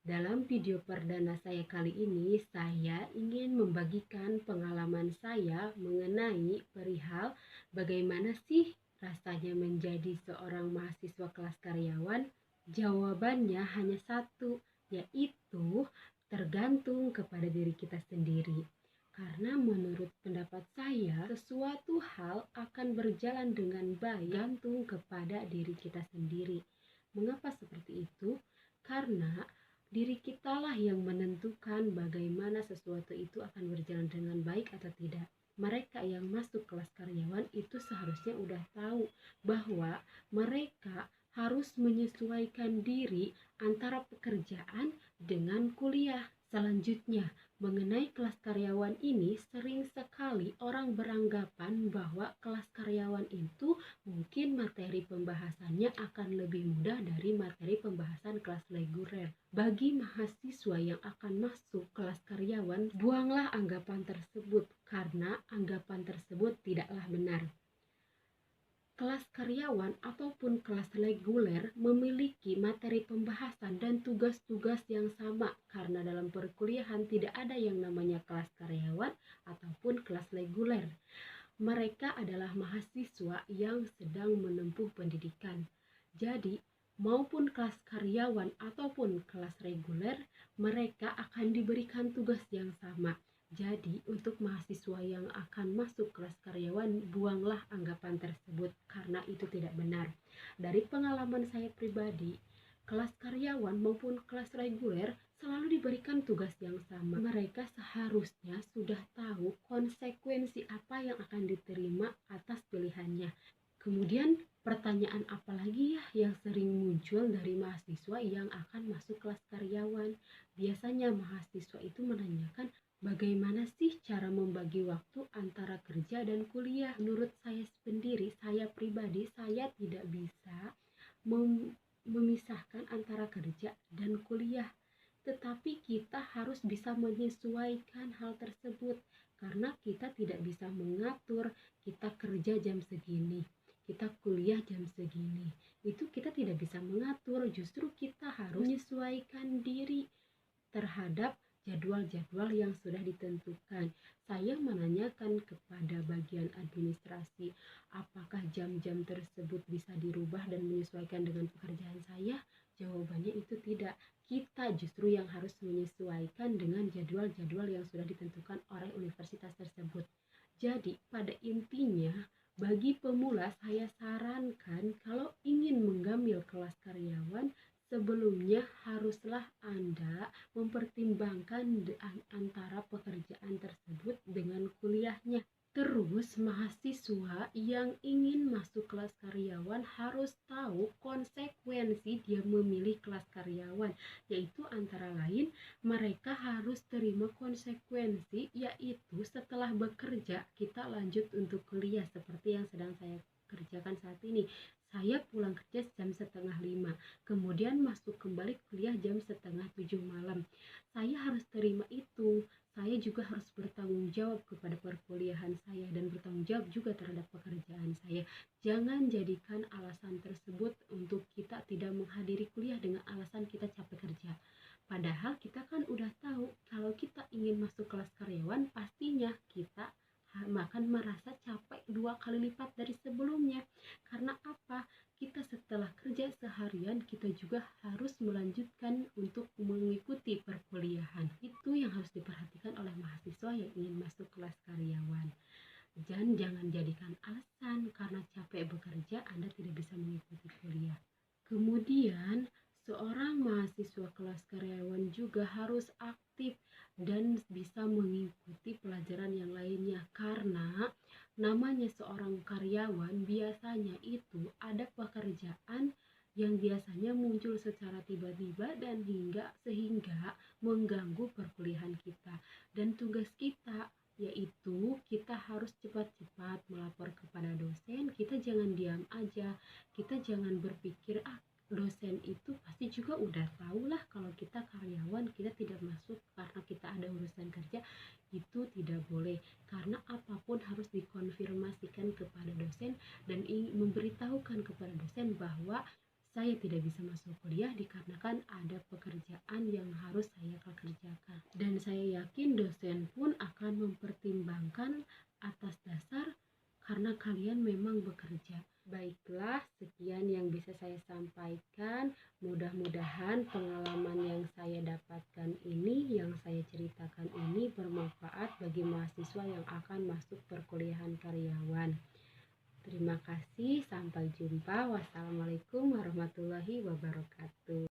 Dalam video perdana saya kali ini, saya ingin membagikan pengalaman saya mengenai perihal bagaimana sih rasanya menjadi seorang mahasiswa kelas karyawan. Jawabannya hanya satu, yaitu tergantung kepada diri kita sendiri. Karena menurut pendapat saya, sesuatu hal akan berjalan dengan baik tergantung kepada diri kita sendiri. Mengapa seperti itu? Karena diri kitalah yang menentukan bagaimana sesuatu itu akan berjalan dengan baik atau tidak. Mereka yang masuk kelas karyawan itu seharusnya udah tahu bahwa mereka harus menyesuaikan diri antara pekerjaan dengan kuliah. Selanjutnya, mengenai kelas karyawan ini, sering sekali orang beranggapan bahwa kelas karyawan itu mungkin materi pembahasannya akan lebih mudah dari materi pembahasan kelas reguler. Bagi mahasiswa yang akan masuk kelas karyawan, buanglah anggapan tersebut karena anggapan tersebut tidaklah benar. Kelas karyawan ataupun kelas reguler memiliki materi pembahasan dan tugas-tugas yang sama karena dalam perkuliahan tidak ada yang namanya kelas karyawan ataupun kelas reguler. Mereka adalah mahasiswa yang sedang menempuh pendidikan. Jadi, maupun kelas karyawan ataupun kelas reguler, mereka akan diberikan tugas yang sama. Jadi, untuk mahasiswa yang akan masuk kelas karyawan, buanglah anggapan tersebut karena itu tidak benar. Dari pengalaman saya pribadi, kelas karyawan maupun kelas reguler selalu diberikan tugas yang sama. Mereka seharusnya sudah tahu konsekuensi apa yang akan diterima atas pilihannya. Kemudian pertanyaan apa lagi ya yang sering muncul dari mahasiswa yang akan masuk kelas karyawan? Biasanya mahasiswa itu menanyakan bagaimana sih cara membagi waktu antara kerja dan kuliah. Menurut saya sendiri, saya pribadi, saya tidak bisa memisahkan antara kerja dan kuliah. Tetapi kita harus bisa menyesuaikan hal tersebut karena kita tidak bisa mengatur kita kerja jam segini, kita kuliah jam segini. Itu kita tidak bisa mengatur, justru kita harus menyesuaikan diri terhadap jadwal-jadwal yang sudah ditentukan. Saya menanyakan kepada bagian administrasi, apakah jam-jam tersebut bisa dirubah dan menyesuaikan dengan pekerjaan saya? Jawabannya itu tidak. Kita justru yang harus menyesuaikan dengan jadwal-jadwal yang sudah ditentukan oleh universitas tersebut. Jadi, pada intinya, bagi pemula saya sarankan kalau ingin mengambil kelas karyawan, sebelumnya haruslah Anda mempertimbangkan antara pekerjaan tersebut dengan kuliahnya. Terus mahasiswa yang ingin masuk kelas karyawan harus tahu konsekuensi dia memilih kelas karyawan, yaitu antara lain mereka harus terima konsekuensi, yaitu setelah bekerja kita lanjut untuk kuliah seperti yang sedang saya kerjakan saat ini. Saya pulang kerja jam 4:30, kemudian masuk kembali kuliah jam 6:30 malam. Saya harus terima itu. Saya juga harus bertanggung jawab kepada perkuliahan saya dan bertanggung jawab juga terhadap pekerjaan saya. Jangan jadikan alasan tersebut untuk kita tidak menghadiri kuliah dengan alasan kita capek kerja. Padahal kita kan udah tahu kalau kita ingin masuk kelas karyawan, pastinya kita akan merasa capek 2 kali lipat dari sebelumnya. Karena apa? Kita setelah kerja seharian, kita juga harus melanjutkan untuk mengikuti perkuliahan. Itu yang harus diperhatikan oleh mahasiswa yang ingin masuk kelas karyawan. Dan jangan jadikan alasan karena capek bekerja Anda tidak bisa mengikuti kuliah. Kemudian, seorang mahasiswa kelas karyawan juga harus aktif dan bisa mengikuti pelajaran yang lainnya karena namanya seorang karyawan biasanya itu ada pekerjaan yang biasanya muncul secara tiba-tiba dan sehingga mengganggu perkuliahan kita. Dan tugas kita yaitu kita harus cepat-cepat melapor kepada dosen. Kita jangan diam aja, kita jangan berpikir dosen itu pasti juga udah tahu lah kalau kita karyawan, kita tidak masuk karena kita ada urusan kerja. Itu tidak boleh, karena apapun harus dikonfirmasikan kepada dosen dan memberitahukan kepada dosen bahwa saya tidak bisa masuk kuliah kuliah dikarenakan ada pekerjaan yang harus saya kerjakan. Dan saya yakin dosen pun akan mempertimbangkan atas dasar karena kalian memang bekerja. Baiklah, sekian yang bisa saya sampaikan. Mudah-mudahan pengalaman yang saya dapatkan ini, yang saya ceritakan ini bermanfaat bagi mahasiswa yang akan masuk perkuliahan karyawan. Terima kasih, sampai jumpa. Wassalamualaikum warahmatullahi wabarakatuh.